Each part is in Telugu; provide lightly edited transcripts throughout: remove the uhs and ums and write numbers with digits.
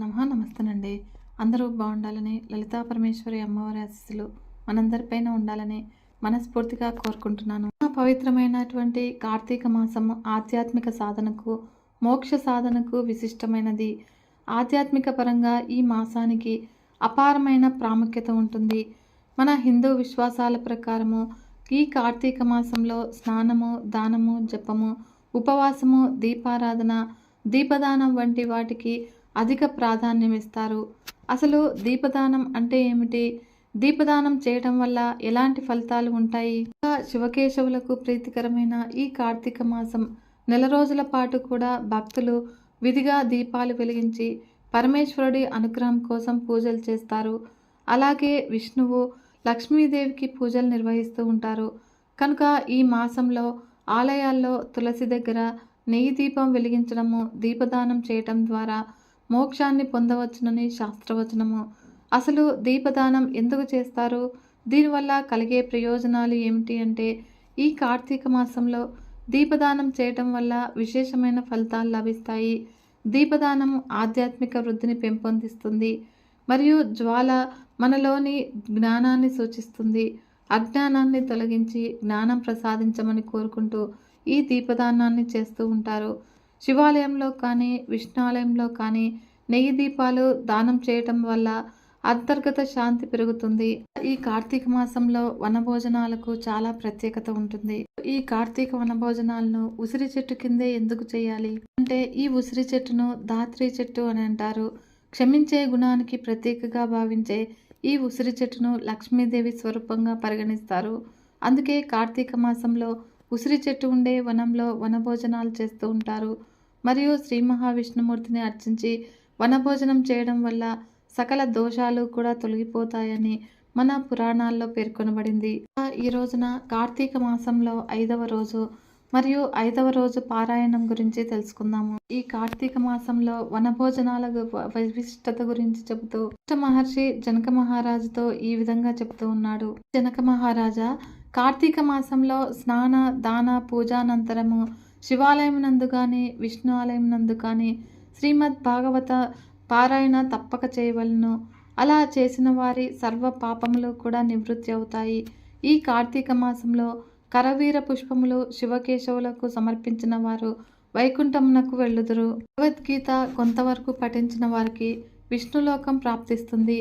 నమస్తేనండి. అందరూ బాగుండాలని, లలితా పరమేశ్వరి అమ్మవారి ఆశీస్సులు మనందరిపైన ఉండాలని మనస్ఫూర్తిగా కోరుకుంటున్నాను. పవిత్రమైనటువంటి కార్తీక మాసం ఆధ్యాత్మిక సాధనకు, మోక్ష సాధనకు విశిష్టమైనది. ఆధ్యాత్మిక పరంగా ఈ మాసానికి అపారమైన ప్రాముఖ్యత ఉంటుంది. మన హిందూ విశ్వాసాల ప్రకారము ఈ కార్తీక మాసంలో స్నానము, దానము, జపము, ఉపవాసము, దీపారాధన, దీపదానం వంటి వాటికి అధిక ప్రాధాన్యం ఇస్తారు. అసలు దీపదానం అంటే ఏమిటి? దీపదానం చేయడం వల్ల ఎలాంటి ఫలితాలు ఉంటాయి? శివకేశవులకు ప్రీతికరమైన ఈ కార్తీక మాసం నెల రోజుల పాటు కూడా భక్తులు విధిగా దీపాలు వెలిగించి పరమేశ్వరుడి అనుగ్రహం కోసం పూజలు చేస్తారు. అలాగే విష్ణువు, లక్ష్మీదేవికి పూజలు నిర్వహిస్తూ ఉంటారు. కనుక ఈ మాసంలో ఆలయాల్లో తులసి దగ్గర నెయ్యి దీపం వెలిగించడము, దీపదానం చేయటం ద్వారా మోక్షాన్ని పొందవచ్చునని శాస్త్రవచనము. అసలు దీపదానం ఎందుకు చేస్తారు? దీనివల్ల కలిగే ప్రయోజనాలు ఏమిటి అంటే, ఈ కార్తీక మాసంలో దీపదానం చేయటం వల్ల విశేషమైన ఫలితాలు లభిస్తాయి. దీపదానం ఆధ్యాత్మిక వృద్ధిని పెంపొందిస్తుంది మరియు జ్వాల మనలోని జ్ఞానాన్ని సూచిస్తుంది. అజ్ఞానాన్ని తొలగించి జ్ఞానం ప్రసాదించమని కోరుకుంటూ ఈ దీపదానాన్ని చేస్తూ ఉంటారు. శివాలయంలో కానీ, విష్ణు ఆలయంలో కానీ నెయ్యి దీపాలు దానం చేయటం వల్ల అంతర్గత శాంతి పెరుగుతుంది. ఈ కార్తీక మాసంలో వనభోజనాలకు చాలా ప్రత్యేకత ఉంటుంది. ఈ కార్తీక వనభోజనాలను ఉసిరి చెట్టు కిందే ఎందుకు చేయాలి అంటే, ఈ ఉసిరి చెట్టును ధాత్రి చెట్టు అని అంటారు. క్షమించే గుణానికి ప్రతీకగా భావించే ఈ ఉసిరి చెట్టును లక్ష్మీదేవి స్వరూపంగా పరిగణిస్తారు. అందుకే కార్తీక మాసంలో ఉసిరి చెట్టు ఉండే వనంలో వనభోజనాలు చేస్తూ ఉంటారు. మరియు శ్రీ మహావిష్ణుమూర్తిని అర్చించి వనభోజనం చేయడం వల్ల సకల దోషాలు కూడా తొలగిపోతాయని మన పురాణాల్లో పేర్కొనబడింది. ఈ రోజున కార్తీక మాసంలో 5వ రోజు మరియు 5వ రోజు పారాయణం గురించి తెలుసుకుందాము. ఈ కార్తీక మాసంలో వనభోజనాల విశిష్టత గురించి చెబుతూ మహర్షి జనక మహారాజుతో ఈ విధంగా చెబుతూ ఉన్నాడు. జనక మహారాజా, కార్తీక మాసంలో స్నాన, దాన, పూజానంతరము శివాలయం నందు కానీ, విష్ణు ఆలయం నందు కానీ శ్రీమద్ భాగవత పారాయణ తప్పక చేయవలను. అలా చేసిన వారి సర్వ పాపములు కూడా నివృత్తి అవుతాయి. ఈ కార్తీక మాసంలో కరవీర పుష్పములు శివకేశవులకు సమర్పించిన వారు వైకుంఠమునకు వెళ్ళుదురు. భగవద్గీత కొంతవరకు పఠించిన వారికి విష్ణులోకం ప్రాప్తిస్తుంది.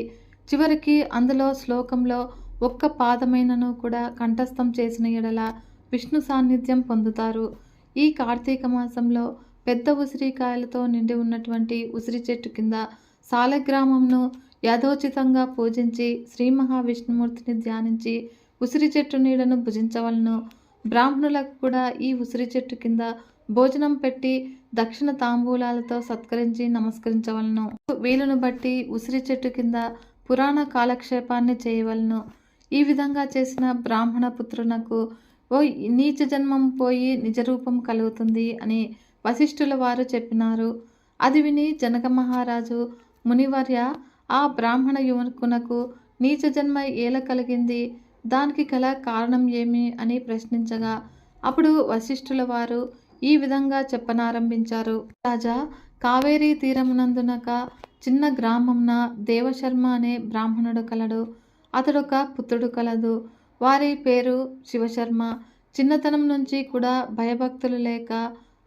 చివరికి అందులో శ్లోకంలో ఒక్క పాదమైనను కూడా కంఠస్థం చేసిన ఎడల విష్ణు సాన్నిధ్యం పొందుతారు. ఈ కార్తీక మాసంలో పెద్ద ఉసిరికాయలతో నిండి ఉన్నటువంటి ఉసిరి చెట్టు కింద సాలగ్రామంను యథోచితంగా పూజించి శ్రీ మహావిష్ణుమూర్తిని ధ్యానించి ఉసిరి చెట్టు నీడను భుజించవలను. బ్రాహ్మణులకు కూడా ఈ ఉసిరి చెట్టు కింద భోజనం పెట్టి దక్షిణ తాంబూలాలతో సత్కరించి నమస్కరించవలను. వీలును బట్టి ఉసిరి చెట్టు కింద పురాణ కాలక్షేపాన్ని చేయవలను. ఈ విధంగా చేసిన బ్రాహ్మణ పుత్రునకు ఓ నీచ జన్మం పోయి నిజరూపం కలుగుతుంది అని వశిష్ఠుల వారు చెప్పినారు. అది విని జనక మహారాజు, మునివర్య, ఆ బ్రాహ్మణ యువకునకు నీచ జన్మ ఏల కలిగింది, దానికి గల కారణం ఏమి అని ప్రశ్నించగా, అప్పుడు వశిష్ఠుల వారు ఈ విధంగా చెప్పనారంభించారు. రాజా, కావేరీ తీరమునందునక చిన్న గ్రామంన దేవశర్మ అనే బ్రాహ్మణుడు కలడు. అతడొక పుత్రుడు కలదు. వారి పేరు శివశర్మ. చిన్నతనం నుంచి కూడా భయభక్తులు లేక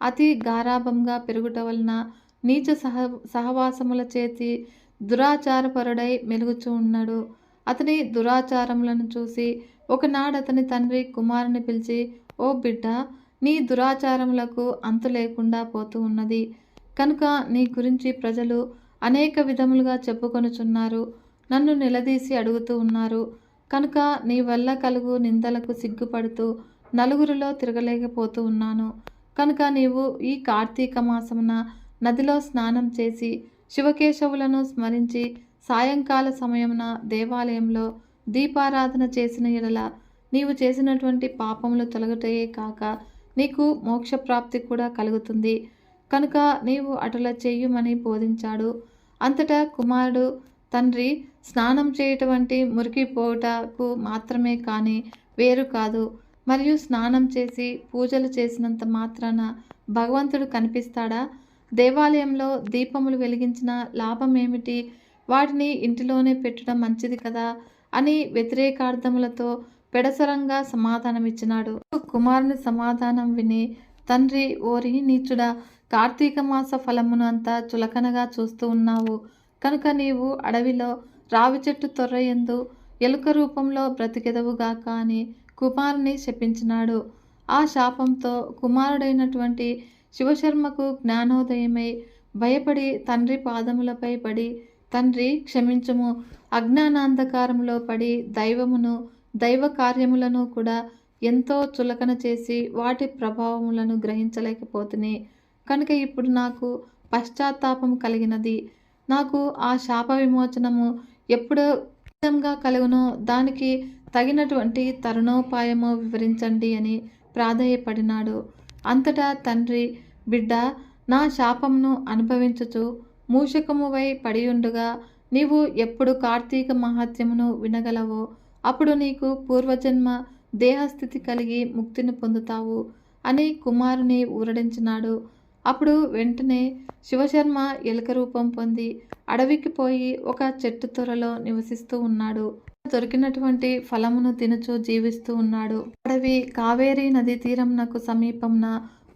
అతి గారాభంగా పెరుగుట వలన నీచ సహవాసముల చేతి దురాచారపరుడై మెలుగుచూ ఉన్నాడు. అతని దురాచారములను చూసి ఒకనాడు అతని తండ్రి కుమారుని పిలిచి, ఓ బిడ్డ, నీ దురాచారములకు అంతు లేకుండా పోతూ ఉన్నది కనుక నీ గురించి ప్రజలు అనేక విధములుగా చెప్పుకొనుచున్నారు. నన్ను నిలదీసి అడుగుతూ ఉన్నారు కనుక నీ వల్ల కలుగు నిందలకు సిగ్గుపడుతూ నలుగురిలో తిరగలేకపోతూ ఉన్నాను. కనుక నీవు ఈ కార్తీక మాసమున నదిలో స్నానం చేసి శివకేశవులను స్మరించి సాయంకాల సమయమున దేవాలయంలో దీపారాధన చేసిన ఎడల నీవు చేసినటువంటి పాపములు తొలగుటయే కాక నీకు మోక్షప్రాప్తి కూడా కలుగుతుంది. కనుక నీవు అటుల చెయ్యుమని బోధించాడు. అంతటా కుమారుడు, తండ్రి, స్నానం చేయటువంటి మురికిపోవుటకు మాత్రమే కానీ వేరు కాదు. మరియు స్నానం చేసి పూజలు చేసినంత మాత్రాన భగవంతుడు కనిపిస్తాడా? దేవాలయంలో దీపములు వెలిగించిన లాభం ఏమిటి? వాటిని ఇంటిలోనే పెట్టడం మంచిది కదా అని వ్యతిరేకార్థములతో పెడసరంగా సమాధానమిచ్చినాడు. కుమారుని సమాధానం విని తండ్రి, ఓరి నీచుడా, కార్తీక మాస ఫలమును అంతా చులకనగా చూస్తూ ఉన్నావు కనుక నీవు అడవిలో రావి చెట్టు తొర్రయందు ఎలుక రూపంలో బ్రతికెదవుగాక అని కుమారుని శపించినాడు. ఆ శాపంతో కుమారుడైనటువంటి శివశర్మకు జ్ఞానోదయమై భయపడి తండ్రి పాదములపై పడి, తండ్రి క్షమించుము, అజ్ఞానాంధకారంలో పడి దైవమును దైవ కార్యములను కూడా ఎంతో చులకన చేసి వాటి ప్రభావములను గ్రహించలేకపోతుని కనుక ఇప్పుడు నాకు పశ్చాత్తాపం కలిగినది. నాకు ఆ శాప విమోచనము ఎప్పుడు విధంగా కలుగునో దానికి తగినటువంటి తరుణోపాయమో వివరించండి అని ప్రాధేయపడినాడు. అంతటా తండ్రి, బిడ్డ, నా శాపమును అనుభవించుచు మూషకమువై పడియుండుగా నీవు ఎప్పుడు కార్తీక మహాత్మ్యమును వినగలవో అప్పుడు నీకు పూర్వజన్మ దేహస్థితి కలిగి ముక్తిని పొందుతావు అని కుమారుని ఊరడించినాడు. అప్పుడు వెంటనే శివశర్మ ఎలుక రూపం పొంది అడవికి పోయి ఒక చెట్టు త్వరలో నివసిస్తూ ఉన్నాడు. దొరికినటువంటి ఫలమును తినుచూ జీవిస్తూ ఉన్నాడు. అడవి కావేరీ నదీ తీరంనకు సమీపంన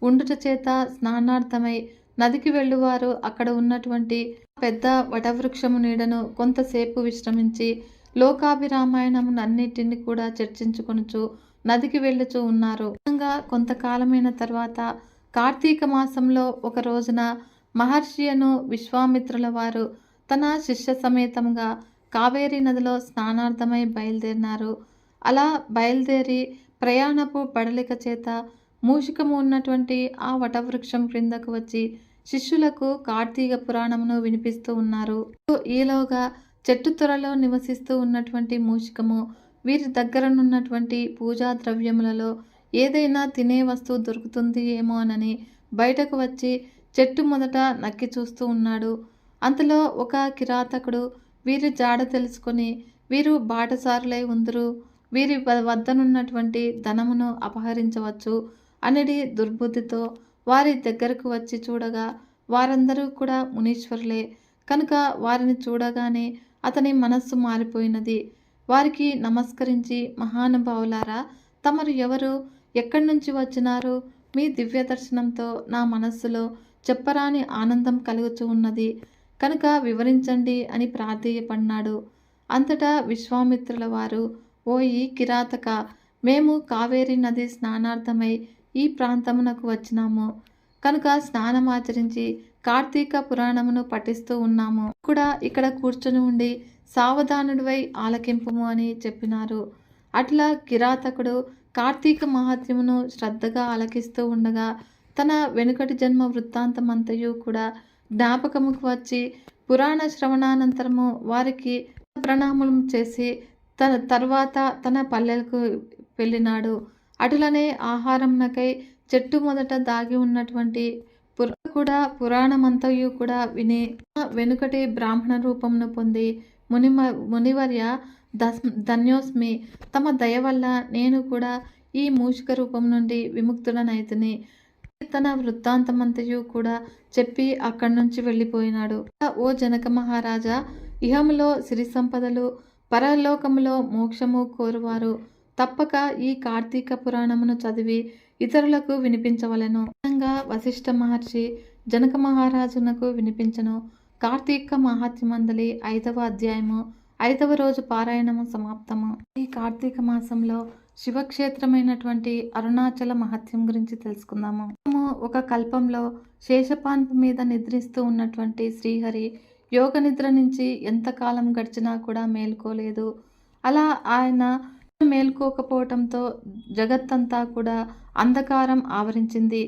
ఉండుట చేత స్నానార్థమై నదికి వెళ్ళువారు అక్కడ ఉన్నటువంటి పెద్ద వటవృక్షము నీడను కొంతసేపు విశ్రమించి లోకాభిరామాయణమునన్నిటిని కూడా చర్చించుకొనుచు నదికి వెళ్ళుచూ ఉన్నారు. కొంతకాలమైన తర్వాత కార్తీక మాసంలో ఒక రోజున మహర్షి అను విశ్వామిత్రుల వారు తన శిష్య సమేతంగా కావేరీ నదిలో స్నానార్థమై బయలుదేరినారు. అలా బయలుదేరి ప్రయాణపు బడలిక చేత మూషికము ఉన్నటువంటి ఆ వటవృక్షం క్రిందకు వచ్చి శిష్యులకు కార్తీక పురాణమును వినిపిస్తూ ఉన్నారు. ఈలోగా చెట్టు త్వరలో నివసిస్తూ ఉన్నటువంటి మూషికము వీరి దగ్గరనున్నటువంటి పూజా ద్రవ్యములలో ఏదైనా తినే వస్తువు దొరుకుతుంది ఏమోనని బయటకు వచ్చి చెట్టు మొదట నక్కి చూస్తూ ఉన్నాడు. అంతలో ఒక కిరాతకుడు వీరి జాడ తెలుసుకొని వీరు బాటసారులై ఉందరు, వీరి వద్దనున్నటువంటి ధనమును అపహరించవచ్చు అనేది దుర్బుద్ధితో వారి దగ్గరకు వచ్చి చూడగా వారందరూ కూడా మునీశ్వరులే కనుక వారిని చూడగానే అతని మనస్సు మారిపోయినది. వారికి నమస్కరించి, మహానుభావులారా, తమరు ఎవరు, ఎక్కడి నుంచి వచ్చినారు? మీ దివ్య దర్శనంతో నా మనస్సులో చెప్పరాని ఆనందం కలుగుతూ ఉన్నది కనుక వివరించండి అని ప్రాధేయపడినాడు. అంతటా విశ్వామిత్రుల వారు, ఓయి కిరాతక, మేము కావేరీ నది స్నానార్థమై ఈ ప్రాంతమునకు వచ్చినాము కనుక స్నానమాచరించి కార్తీక పురాణమును పఠిస్తూ ఉన్నాము కూడా ఇక్కడ కూర్చొని ఉండి సావధానుడివై ఆలకింపుము అని చెప్పినారు. అట్లా కిరాతకుడు కార్తీక మహాత్మ్యమును శ్రద్ధగా ఆలకిస్తూ ఉండగా తన వెనుకటి జన్మ వృత్తాంతమంతయు కూడా జ్ఞాపకముకు వచ్చి పురాణ శ్రవణానంతరము వారికి ప్రణామం చేసి తన తర్వాత తన పల్లెలకు వెళ్ళినాడు. అటులనే ఆహారంనకై చెట్టు మొదట దాగి ఉన్నటువంటి కూడా పురాణమంతయు కూడా విని వెనుకటి బ్రాహ్మణ రూపమును పొంది మునివర్య ధన్యోస్మి, తమ దయ వల్ల నేను కూడా ఈ మూషిక రూపం నుండి విముక్తుడనైతిని. తన వృత్తాంతమంతయు కూడా చెప్పి అక్కడి నుంచి వెళ్ళిపోయినాడు. ఓ జనక మహారాజా, ఇహములో సిరి సంపదలు, పరలోకములో మోక్షము కోరువారు తప్పక ఈ కార్తీక పురాణమును చదివి ఇతరులకు వినిపించవలెను. వశిష్ఠ మహర్షి జనక మహారాజునకు వినిపించను. కార్తీక మహాత్మ్యమందలి 5వ అధ్యాయము 5వ రోజు పారాయణము సమాప్తము. ఈ కార్తీక మాసంలో శివక్షేత్రమైనటువంటి అరుణాచల మహత్యం గురించి తెలుసుకుందాము. ఒక కల్పంలో శేషపాన్పు మీద నిద్రిస్తూ ఉన్నటువంటి శ్రీహరి యోగ నిద్ర నుంచి ఎంతకాలం గడిచినా కూడా మేల్కోలేదు. అలా ఆయన మేల్కోకపోవటంతో జగత్తంతా కూడా అంధకారం ఆవరించింది.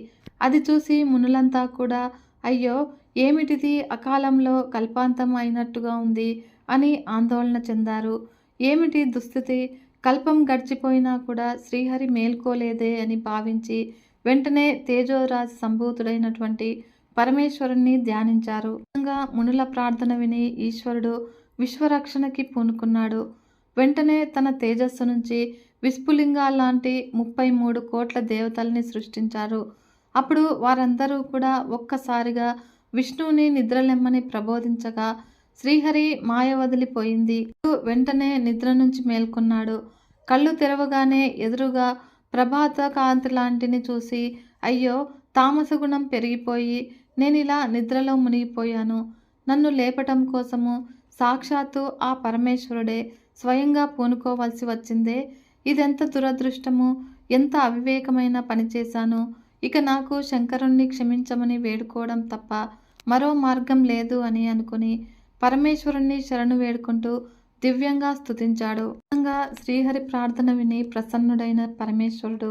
అది చూసి మునులంతా కూడా, అయ్యో ఏమిటిది, అకాలంలో కల్పాంతం అయినట్టుగా ఉంది అని ఆందోళన చెందారు. ఏమిటి దుస్థితి, కల్పం గడిచిపోయినా కూడా శ్రీహరి మేల్కోలేదే అని భావించి వెంటనే తేజోరాజు సంభూతుడైనటువంటి పరమేశ్వరుణ్ణి ధ్యానించారు. మునుల ప్రార్థన విని ఈశ్వరుడు విశ్వరక్షణకి పూనుకున్నాడు. వెంటనే తన తేజస్సు నుంచి విస్ఫులింగాల్లాంటి 33 కోట్ల దేవతల్ని సృష్టించారు. అప్పుడు వారందరూ కూడా ఒక్కసారిగా విష్ణువుని నిద్రలెమ్మని ప్రబోధించగా శ్రీహరి మాయ వదిలిపోయింది. వెంటనే నిద్ర నుంచి మేల్కొన్నాడు. కళ్ళు తెరవగానే ఎదురుగా ప్రభాత కాంతి లాంటిని చూసి, అయ్యో, తామసగుణం పెరిగిపోయి నేనిలా నిద్రలో మునిగిపోయాను. నన్ను లేపటం కోసము సాక్షాత్తు ఆ పరమేశ్వరుడే స్వయంగా పూనుకోవలసి వచ్చిందే. ఇదెంత దురదృష్టము! ఎంత అవివేకమైన పని చేశాను! ఇక నాకు శంకరుణ్ణి క్షమించమని వేడుకోవడం తప్ప మరో మార్గం లేదు అని అనుకుని పరమేశ్వరుణ్ణి శరణు వేడుకుంటూ దివ్యంగా స్తుతించాడు. శ్రీహరి ప్రార్థన విని ప్రసన్నుడైన పరమేశ్వరుడు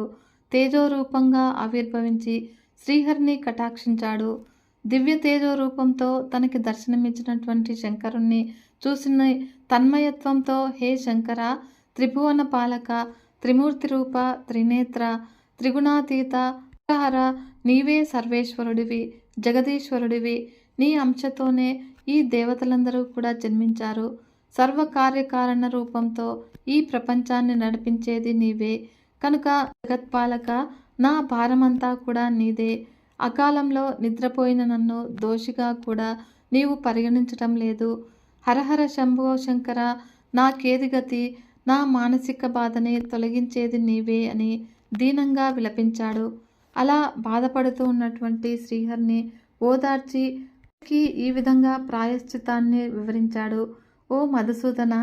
తేజోరూపంగా ఆవిర్భవించి శ్రీహరిని కటాక్షించాడు. దివ్య తేజో రూపంతో తనకి దర్శనమిచ్చినటువంటి శంకరుణ్ణి చూసిన తన్మయత్వంతో, హే శంకర, త్రిభువన పాలక, త్రిమూర్తి రూప, త్రినేత్ర, త్రిగుణాతీత, హర, నీవే సర్వేశ్వరుడివి, జగదీశ్వరుడివి. నీ అంశతోనే ఈ దేవతలందరూ కూడా జన్మించారు. సర్వకార్యకారణ రూపంతో ఈ ప్రపంచాన్ని నడిపించేది నీవే కనుక జగత్పాలక, నా భారమంతా కూడా నీదే. అకాలంలో నిద్రపోయిన నన్ను దోషిగా కూడా నీవు పరిగణించటం లేదు. హరహర శంభో శంకర, నాకేది గతి? నా మానసిక బాధని తొలగించేది నీవే అని దీనంగా విలపించాడు. అలా బాధపడుతూ ఉన్నటువంటి శ్రీహరిని ఓదార్చి ఈ విధంగా ప్రాయశ్చితాన్ని వివరించాడు. ఓ మధుసూదన,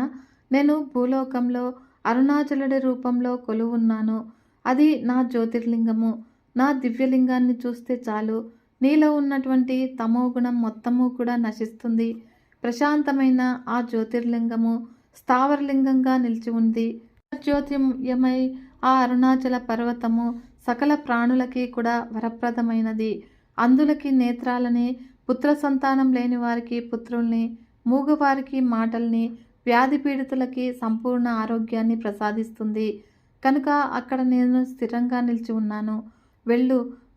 నేను భూలోకంలో అరుణాచలుడి రూపంలో కొలువున్నాను. అది నా జ్యోతిర్లింగము. నా దివ్యలింగాన్ని చూస్తే చాలు, నీలో ఉన్నటువంటి తమోగుణం మొత్తము కూడా నశిస్తుంది. ప్రశాంతమైన ఆ జ్యోతిర్లింగము స్థావరలింగంగా నిలిచి ఉంది. జ్యోతిర్మయమై ఆ అరుణాచల పర్వతము సకల ప్రాణులకి కూడా వరప్రదమైనది. అందులకి నేత్రాలని, పుత్ర సంతానం లేని వారికి పుత్రుల్ని, మూగవారికి మాటల్ని, వ్యాధి పీడితులకి సంపూర్ణ ఆరోగ్యాన్ని ప్రసాదిస్తుంది. కనుక అక్కడ నేను స్థిరంగా నిలిచి ఉన్నాను.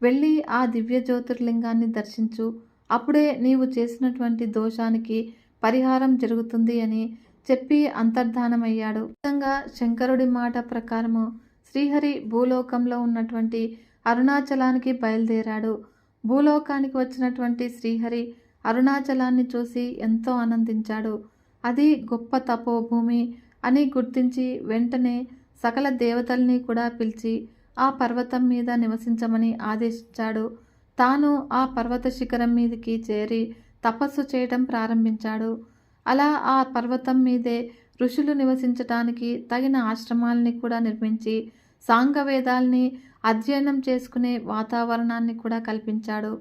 వెళ్ళి ఆ దివ్య జ్యోతిర్లింగాన్ని దర్శించు. అప్పుడే నీవు చేసినటువంటి దోషానికి పరిహారం జరుగుతుంది అని చెప్పి అంతర్ధానమయ్యాడు. విధంగా శంకరుడి మాట ప్రకారము శ్రీహరి భూలోకంలో ఉన్నటువంటి అరుణాచలానికి బయలుదేరాడు. భూలోకానికి వచ్చినటువంటి శ్రీహరి అరుణాచలాన్ని చూసి ఎంతో ఆనందించాడు. అది గొప్ప తపోభూమి అని గుర్తించి వెంటనే సకల దేవతల్ని కూడా పిలిచి ఆ పర్వతం మీద నివసించమని ఆదేశించాడు. తాను ఆ పర్వత శిఖరం మీదకి చేరి తపస్సు చేయటం ప్రారంభించాడు. అలా ఆ పర్వతం మీదే ఋషులు నివసించటానికి తగిన ఆశ్రమాల్ని కూడా నిర్మించి సాంగవేదాల్ని అధ్యయనం చేసుకునే వాతావరణాన్ని కూడా కల్పించాడు.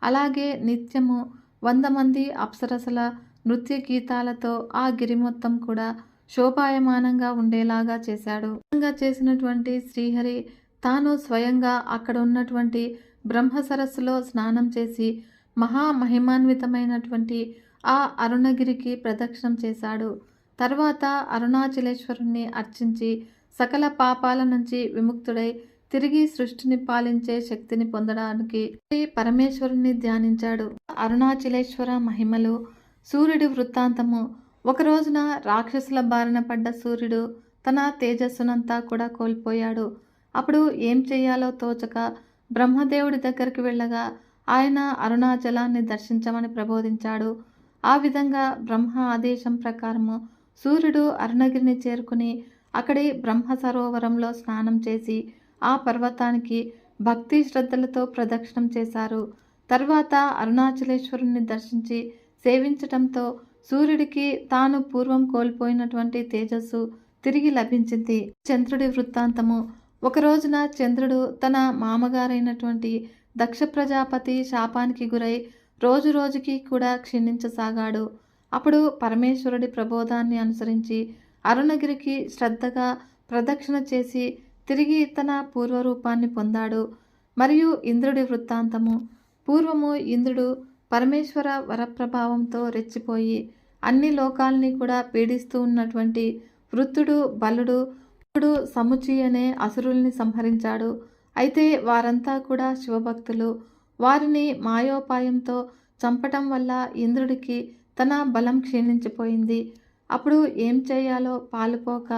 అలాగే నిత్యము 100 మంది అప్సరసల నృత్య గీతాలతో ఆ గిరి మొత్తం కూడా శోభాయమానంగా ఉండేలాగా చేశాడు. చేసినటువంటి శ్రీహరి తాను స్వయంగా అక్కడ ఉన్నటువంటి బ్రహ్మ సరస్సులో స్నానం చేసి మహామహిమాన్వితమైనటువంటి ఆ అరుణగిరికి ప్రదక్షిణం చేశాడు. తర్వాత అరుణాచలేశ్వరుణ్ణి అర్చించి సకల పాపాల నుంచి విముక్తుడై తిరిగి సృష్టిని పాలించే శక్తిని పొందడానికి పరమేశ్వరుణ్ణి ధ్యానించాడు. అరుణాచలేశ్వర మహిమలు. సూర్యుడి వృత్తాంతము. ఒక రోజున రాక్షసుల బారిన పడ్డ సూర్యుడు తన తేజస్సునంతా కూడా కోల్పోయాడు. అప్పుడు ఏం చేయాలో తోచక బ్రహ్మదేవుడి దగ్గరికి వెళ్ళగా ఆయన అరుణాచలాన్ని దర్శించమని ప్రబోధించాడు. ఆ విధంగా బ్రహ్మ ఆదేశం ప్రకారము సూర్యుడు అరుణగిరిని చేరుకుని అక్కడి బ్రహ్మ సరోవరంలో స్నానం చేసి ఆ పర్వతానికి భక్తి శ్రద్ధలతో ప్రదక్షిణం చేశారు. తర్వాత అరుణాచలేశ్వరుణ్ణి దర్శించి సేవించటంతో సూర్యుడికి తాను పూర్వం కోల్పోయినటువంటి తేజస్సు తిరిగి లభించింది. చంద్రుడి వృత్తాంతము. ఒక రోజున చంద్రుడు తన మామగారైనటువంటి దక్ష ప్రజాపతి శాపానికి గురై రోజు రోజుకి కూడా క్షీణించసాగాడు. అప్పుడు పరమేశ్వరుడి ప్రబోధాన్ని అనుసరించి అరుణగిరికి శ్రద్ధగా ప్రదక్షిణ చేసి తిరిగి తన పూర్వరూపాన్ని పొందాడు. మరియు ఇంద్రుడి వృత్తాంతము. పూర్వము ఇంద్రుడు పరమేశ్వర వరప్రభావంతో రెచ్చిపోయి అన్ని లోకాల్ని కూడా పీడిస్తూ ఉన్నటువంటి వృత్తుడు, బలుడు, సముచి అనే అసురుల్ని సంహరించాడు. అయితే వారంతా కూడా శివభక్తులు. వారిని మాయోపాయంతో చంపటం వల్ల ఇంద్రుడికి తన బలం క్షీణించిపోయింది. అప్పుడు ఏం చేయాలో పాలుపోక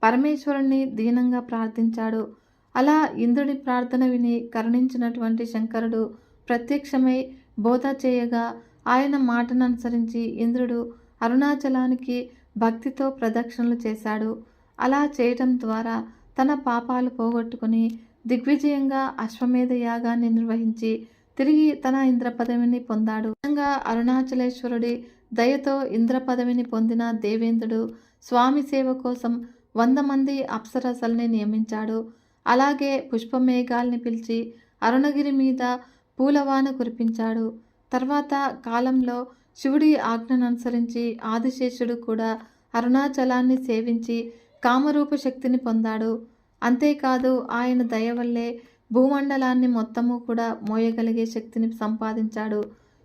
పరమేశ్వరుణ్ణి దీనంగా ప్రార్థించాడు. అలా ఇంద్రుడి ప్రార్థన విని కరుణించినటువంటి శంకరుడు ప్రత్యక్షమై బోధ చేయగా ఆయన మాటను అనుసరించి ఇంద్రుడు అరుణాచలానికి భక్తితో ప్రదక్షిణలు చేశాడు. అలా చేయటం ద్వారా తన పాపాలు పోగొట్టుకుని దిగ్విజయంగా అశ్వమేధ యాగాన్ని నిర్వహించి తిరిగి తన ఇంద్ర పదవిని పొందాడు. నిజంగా అరుణాచలేశ్వరుడి దయతో ఇంద్ర పదవిని పొందిన దేవేంద్రుడు స్వామి సేవ కోసం 100 మంది అప్సరసల్ని నియమించాడు. అలాగే పుష్పమేఘాల్ని పిలిచి అరుణగిరి మీద పూలవాన కురిపించాడు. తర్వాత కాలంలో శివుడి ఆజ్ఞను అనుసరించి ఆదిశేషుడు కూడా అరుణాచలాన్ని సేవించి కామరూప శక్తిని పొందాడు. అంతేకాదు ఆయన దయ వల్లే భూమండలాన్ని మొత్తము కూడా మోయగలిగే శక్తిని సంపాదించాడు.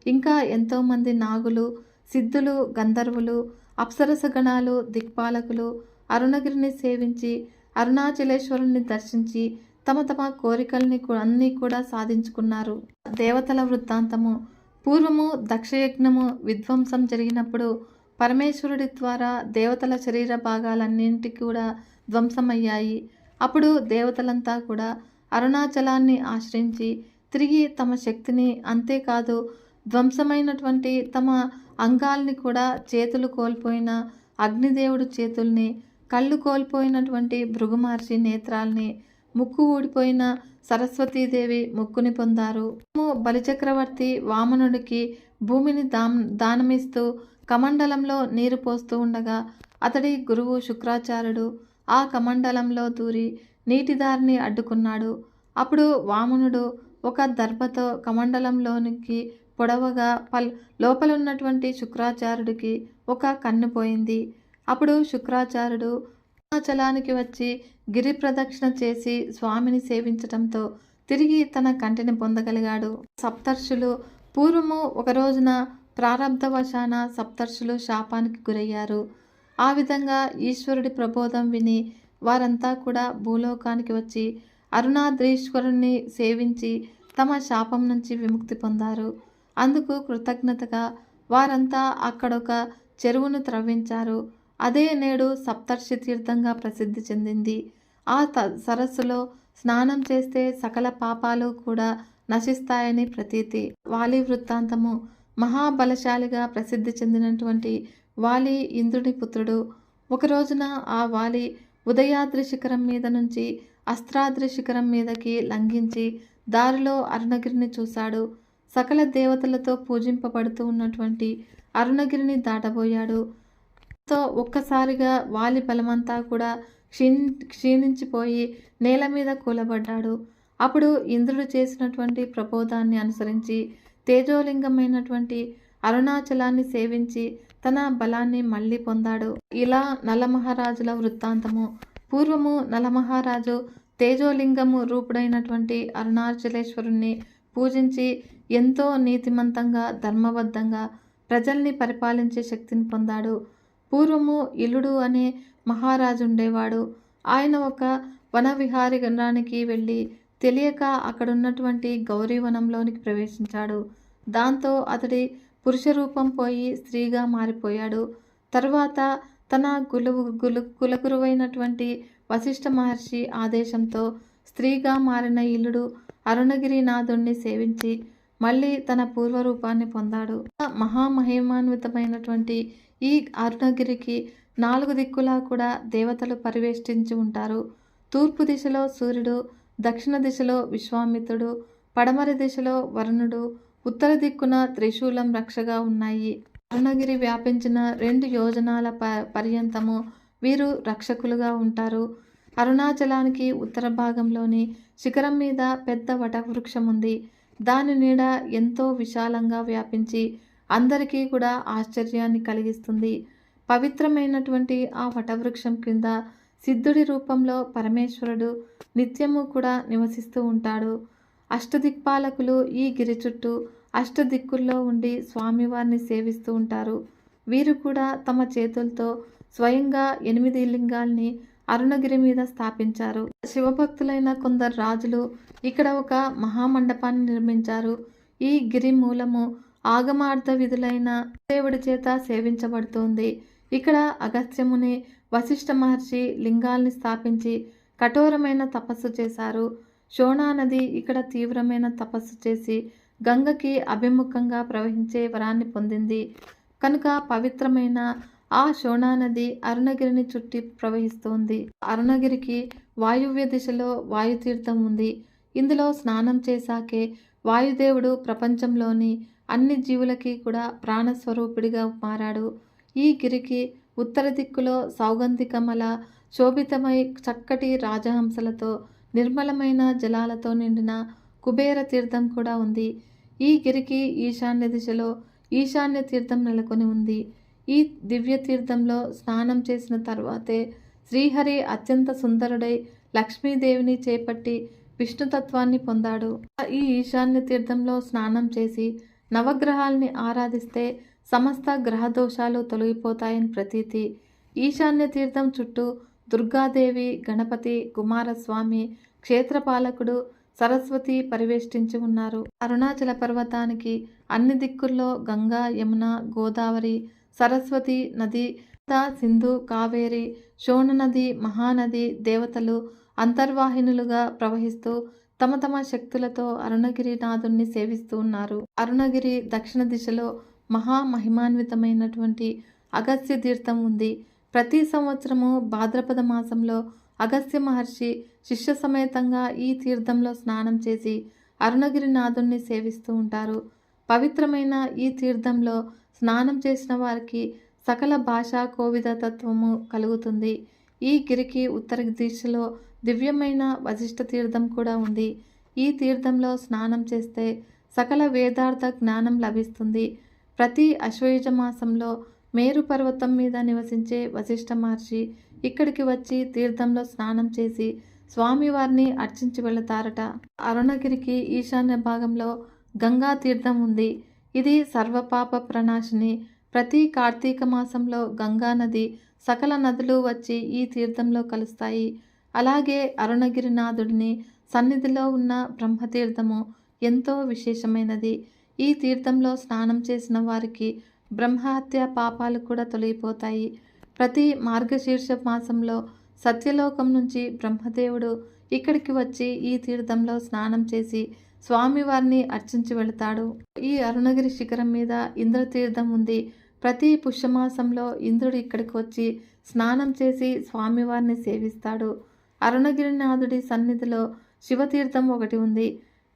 ఇంకా ఎంతోమంది నాగులు, సిద్ధులు, గంధర్వులు, అప్సరసగణాలు, దిక్పాలకులు అరుణగిరిని సేవించి అరుణాచలేశ్వరుని దర్శించి తమ తమ కోరికల్ని అన్నీ కూడా సాధించుకున్నారు. దేవతల వృత్తాంతము. పూర్వము దక్షయజ్ఞము విధ్వంసం జరిగినప్పుడు పరమేశ్వరుడి ద్వారా దేవతల శరీర భాగాలన్నింటికి కూడా ధ్వంసమయ్యాయి. అప్పుడు దేవతలంతా కూడా అరుణాచలాన్ని ఆశ్రయించి తిరిగి తమ శక్తిని, అంతేకాదు ధ్వంసమైనటువంటి తమ అంగాల్ని కూడా, చేతులు కోల్పోయిన అగ్నిదేవుడు చేతుల్ని, కళ్ళు కోల్పోయినటువంటి భృగు మహర్షి నేత్రాల్ని, ముక్కు ఊడిపోయిన సరస్వతీదేవి ముక్కుని పొందారు. బలిచక్రవర్తి వామనుడికి భూమిని దానమిస్తూ కమండలంలో నీరు పోస్తూ ఉండగా అతడి గురువు శుక్రాచార్యుడు ఆ కమండలంలో దూరి నీటిదారిని అడ్డుకున్నాడు. అప్పుడు వామనుడు ఒక దర్భతో కమండలంలోనికి పొడవగా లోపలున్నటువంటి శుక్రాచార్యుడికి ఒక కన్ను పోయింది. అప్పుడు శుక్రాచార్యుడు అరుణాచలానికి వచ్చి గిరి ప్రదక్షిణ చేసి స్వామిని సేవించటంతో తిరిగి తన కంటిని పొందగలిగాడు. సప్తర్షులు. పూర్వము ఒక రోజున ప్రారబ్ధవశాన సప్తర్షులు శాపానికి గురయ్యారు. ఆ విధంగా ఈశ్వరుడి ప్రబోధం విని వారంతా కూడా భూలోకానికి వచ్చి అరుణాద్రీశ్వరుణ్ణి సేవించి తమ శాపం నుంచి విముక్తి పొందారు. అందుకు కృతజ్ఞతగా వారంతా అక్కడొక చెరువును త్రవ్వించారు. అదే నేడు సప్తర్షి తీర్థంగా ప్రసిద్ధి చెందింది. ఆ సరస్సులో స్నానం చేస్తే సకల పాపాలు కూడా నశిస్తాయని ప్రతీతి. వాలి వృత్తాంతము. మహాబలశాలిగా ప్రసిద్ధి చెందినటువంటి వాలి ఇంద్రుని పుత్రుడు. ఒక రోజున ఆ వాలి ఉదయాద్రి శిఖరం మీద నుంచి అస్త్రాద్రి శిఖరం మీదకి లంఘించి దారిలో అరుణగిరిని చూశాడు. సకల దేవతలతో పూజింపబడుతూ ఉన్నటువంటి అరుణగిరిని దాటబోయాడు. ఒక్కసారిగా వాలి బలమంతా కూడా క్షీణించిపోయి నేల మీద కూలబడ్డాడు. అప్పుడు ఇంద్రుడు చేసినటువంటి ప్రబోధాన్ని అనుసరించి తేజోలింగమైనటువంటి అరుణాచలాన్ని సేవించి తన బలాన్ని మళ్ళీ పొందాడు. ఇలా నలమహారాజుల వృత్తాంతము. పూర్వము నలమహారాజు తేజోలింగము రూపుడైనటువంటి అరుణాచలేశ్వరుణ్ణి పూజించి ఎంతో నీతిమంతంగా, ధర్మబద్ధంగా ప్రజల్ని పరిపాలించే శక్తిని పొందాడు. పూర్వము ఇలుడు అనే మహారాజు ఉండేవాడు. ఆయన ఒక వనవిహారానికి వెళ్ళి తెలియక అక్కడున్నటువంటి గౌరీవనంలోనికి ప్రవేశించాడు. దాంతో అతడి పురుష రూపం పోయి స్త్రీగా మారిపోయాడు. తరువాత తన కులగురువైనటువంటి వశిష్ఠ మహర్షి ఆదేశంతో స్త్రీగా మారిన ఇల్లుడు అరుణగిరినాథుణ్ణి సేవించి మళ్ళీ తన పూర్వరూపాన్ని పొందాడు. మహామహిమాన్వితమైనటువంటి ఈ అరుణగిరికి 4 దిక్కులా కూడా దేవతలు పరివేష్టించి ఉంటారు. తూర్పు దిశలో సూర్యుడు, దక్షిణ దిశలో విశ్వామిత్రుడు, పడమర దిశలో వరుణుడు, ఉత్తర దిక్కున త్రిశూలం రక్షగా ఉన్నాయి. అరుణగిరి వ్యాపించిన 2 యోజనాల పర్యంతము వీరు రక్షకులుగా ఉంటారు. అరుణాచలానికి ఉత్తర భాగంలోని శిఖరం మీద పెద్ద వటవృక్షం ఉంది. దాని నీడ ఎంతో విశాలంగా వ్యాపించి అందరికీ కూడా ఆశ్చర్యాన్ని కలిగిస్తుంది. పవిత్రమైనటువంటి ఆ వటవృక్షం కింద సిద్ధుడి రూపంలో పరమేశ్వరుడు నిత్యము కూడా నివసిస్తూ ఉంటాడు. అష్టదిక్పాలకులు ఈ గిరి చుట్టూ అష్టదిక్కుల్లో ఉండి స్వామివారిని సేవిస్తూ ఉంటారు. వీరు కూడా తమ చేతులతో స్వయంగా 8 లింగాల్ని అరుణగిరి మీద స్థాపించారు. శివభక్తులైన కొందరు రాజులు ఇక్కడ ఒక మహామండపాన్ని నిర్మించారు. ఈ గిరి మూలము ఆగమార్థ విధులైన దేవుడి చేత సేవించబడుతోంది. ఇక్కడ అగస్త్యముని, వశిష్ఠ మహర్షి లింగాల్ని స్థాపించి కఠోరమైన తపస్సు చేశారు. శోణా నది ఇక్కడ తీవ్రమైన తపస్సు చేసి గంగకి అభిముఖంగా ప్రవహించే వరాన్ని పొందింది కనుక పవిత్రమైన ఆ శోణా నది అరుణగిరిని చుట్టి ప్రవహిస్తోంది. అరుణగిరికి వాయువ్య దిశలో వాయుతీర్థం ఉంది. ఇందులో స్నానం చేశాకే వాయుదేవుడు ప్రపంచంలోని అన్ని జీవులకి కూడా ప్రాణస్వరూపుడిగా మారాడు. ఈ గిరికి ఉత్తర దిక్కులో సౌగంధికమల శోభితమై చక్కటి రాజహంసలతో నిర్మలమైన జలాలతో నిండిన కుబేర తీర్థం కూడా ఉంది. ఈ గిరికి ఈశాన్య దిశలో ఈశాన్య తీర్థం నెలకొని ఉంది. ఈ దివ్య తీర్థంలో స్నానం చేసిన తర్వాతే శ్రీహరి అత్యంత సుందరుడై లక్ష్మీదేవిని చేపట్టి విష్ణుతత్వాన్ని పొందాడు. ఈ ఈశాన్య తీర్థంలో స్నానం చేసి నవగ్రహాల్ని ఆరాధిస్తే సమస్త గ్రహ దోషాలు తొలగిపోతాయని ప్రతీతి. ఈశాన్య తీర్థం చుట్టూ దుర్గాదేవి, గణపతి, కుమారస్వామి, క్షేత్రపాలకుడు, సరస్వతి పరివేష్టించి ఉన్నారు. అరుణాచల పర్వతానికి అన్ని దిక్కుల్లో గంగా, యమున, గోదావరి, సరస్వతి నది, సింధు, కావేరి, శోణ నది, మహానది దేవతలు అంతర్వాహినులుగా ప్రవహిస్తూ తమ తమ శక్తులతో అరుణగిరి నాథుణ్ణి సేవిస్తూ ఉన్నారు. అరుణగిరి దక్షిణ దిశలో మహామహిమాన్వితమైనటువంటి అగస్త్య తీర్థం ఉంది. ప్రతి సంవత్సరము భాద్రపద మాసంలో అగస్త్య మహర్షి శిష్య సమేతంగా ఈ తీర్థంలో స్నానం చేసి అరుణగిరి నాథుణ్ణి సేవిస్తూ ఉంటారు. పవిత్రమైన ఈ తీర్థంలో స్నానం చేసిన వారికి సకల భాషా కోవిద తత్వము కలుగుతుంది. ఈ గిరికి ఉత్తర దిశలో దివ్యమైన వశిష్ఠ తీర్థం కూడా ఉంది. ఈ తీర్థంలో స్నానం చేస్తే సకల వేదార్థ జ్ఞానం లభిస్తుంది. ప్రతి అశ్వయుజ మాసంలో మేరు పర్వతం మీద నివసించే వశిష్ఠ మహర్షి ఇక్కడికి వచ్చి తీర్థంలో స్నానం చేసి స్వామివారిని అర్చించి వెళతారట. అరుణగిరికి ఈశాన్య భాగంలో గంగా తీర్థం ఉంది. ఇది సర్వపాప ప్రణాశిని. ప్రతి కార్తీక మాసంలో గంగా నది సకల నదులు వచ్చి ఈ తీర్థంలో కలుస్తాయి. అలాగే అరుణగిరినాథుడిని సన్నిధిలో ఉన్న బ్రహ్మతీర్థము ఎంతో విశేషమైనది. ఈ తీర్థంలో స్నానం చేసిన వారికి బ్రహ్మహత్య పాపాలు కూడా తొలగిపోతాయి. ప్రతి మార్గశీర్ష మాసంలో సత్యలోకం నుంచి బ్రహ్మదేవుడు ఇక్కడికి వచ్చి ఈ తీర్థంలో స్నానం చేసి స్వామివారిని అర్చించి వెళతాడు. ఈ అరుణగిరి శిఖరం మీద ఇంద్రతీర్థం ఉంది. ప్రతి పుష్యమాసంలో ఇంద్రుడు ఇక్కడికి వచ్చి స్నానం చేసి స్వామివారిని సేవిస్తాడు. అరుణగిరినాథుడి సన్నిధిలో శివతీర్థం ఒకటి ఉంది.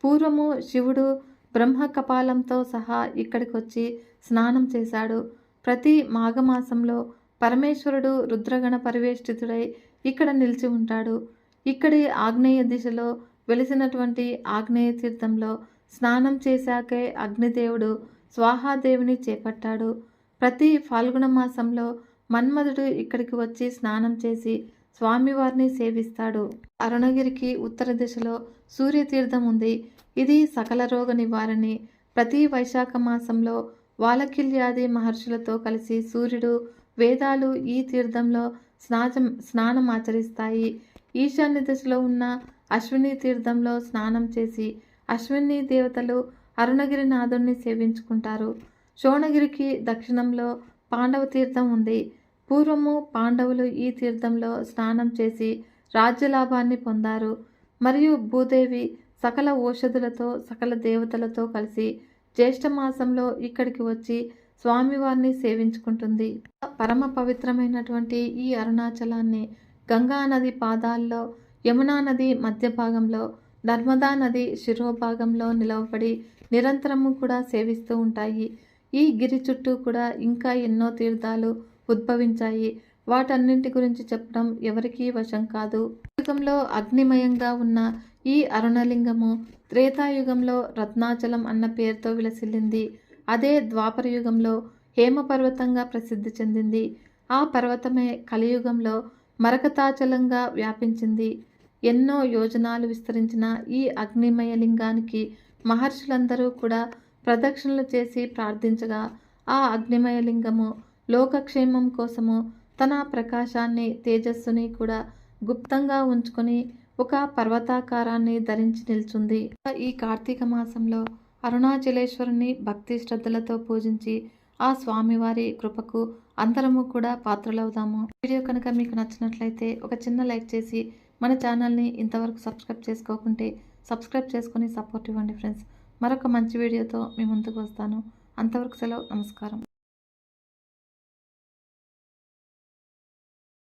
పూర్వము శివుడు బ్రహ్మ కపాలంతో సహా ఇక్కడికి వచ్చి స్నానం చేశాడు. ప్రతి మాఘమాసంలో పరమేశ్వరుడు రుద్రగణ పరివేష్టితుడై ఇక్కడ నిలిచి ఉంటాడు. ఇక్కడి ఆగ్నేయ దిశలో వెలిసినటువంటి ఆగ్నేయ తీర్థంలో స్నానం చేశాకే అగ్నిదేవుడు స్వాహాదేవిని చేపట్టాడు. ప్రతి ఫాల్గుణ మాసంలో మన్మధుడు ఇక్కడికి వచ్చి స్నానం చేసి స్వామివారిని సేవిస్తాడు. అరుణగిరికి ఉత్తర దిశలో సూర్యతీర్థం ఉంది. ఇది సకల రోగ నివారణి. ప్రతి వైశాఖ మాసంలో వాలకిల్యాది మహర్షులతో కలిసి సూర్యుడు, వేదాలు ఈ తీర్థంలో స్నానం ఆచరిస్తాయి. ఈశాన్య దిశలో ఉన్న అశ్విని తీర్థంలో స్నానం చేసి అశ్విని దేవతలు అరుణగిరినాథుణ్ణి సేవించుకుంటారు. శోణగిరికి దక్షిణంలో పాండవ తీర్థం ఉంది. పూర్వము పాండవులు ఈ తీర్థంలో స్నానం చేసి రాజ్యలాభాన్ని పొందారు. మరియు భూదేవి సకల ఔషధులతో సకల దేవతలతో కలిసి జ్యేష్ఠమాసంలో ఇక్కడికి వచ్చి స్వామివారిని సేవించుకుంటుంది. పరమ పవిత్రమైనటువంటి ఈ అరుణాచలాన్ని గంగా నది పాదాల్లో, యమునా నది మధ్య భాగంలో, నర్మదా నది శిరోభాగంలో నిలవబడి నిరంతరము కూడా సేవిస్తూ ఉంటాయి. ఈ గిరి చుట్టూ కూడా ఇంకా ఎన్నో తీర్థాలు ఉద్భవించాయి. వాటన్నింటి గురించి చెప్పడం ఎవరికీ వశం కాదు. యుగంలో అగ్నిమయంగా ఉన్న ఈ అరుణలింగము త్రేతాయుగంలో రత్నాచలం అన్న పేరుతో విలసిల్లింది. అదే ద్వాపర యుగంలో హేమపర్వతంగా ప్రసిద్ధి చెందింది. ఆ పర్వతమే కలియుగంలో మరకతాచలంగా వ్యాపించింది. ఎన్నో యోజనాలు విస్తరించిన ఈ అగ్నిమయ లింగానికి మహర్షులందరూ కూడా ప్రదక్షిణలు చేసి ప్రార్థించగా ఆ అగ్నిమయ లింగము లోకక్షేమం కోసము తన ప్రకాశాన్ని, తేజస్సుని కూడా గుప్తంగా ఉంచుకొని ఒక పర్వతాకారాన్ని ధరించి నిల్చుంది. ఈ కార్తీక మాసంలో అరుణాచలేశ్వరుని భక్తి శ్రద్ధలతో పూజించి ఆ స్వామివారి కృపకు అందరము కూడా పాత్రలవుదాము. వీడియో కనుక మీకు నచ్చినట్లయితే ఒక చిన్న లైక్ చేసి మన ఛానల్ని ఇంతవరకు సబ్స్క్రైబ్ చేసుకోకుంటే సబ్స్క్రైబ్ చేసుకొని సపోర్ట్ ఇవ్వండి ఫ్రెండ్స్. మరొక మంచి వీడియోతో మీ ముందుకు వస్తాను. అంతవరకు సెలవు. నమస్కారం.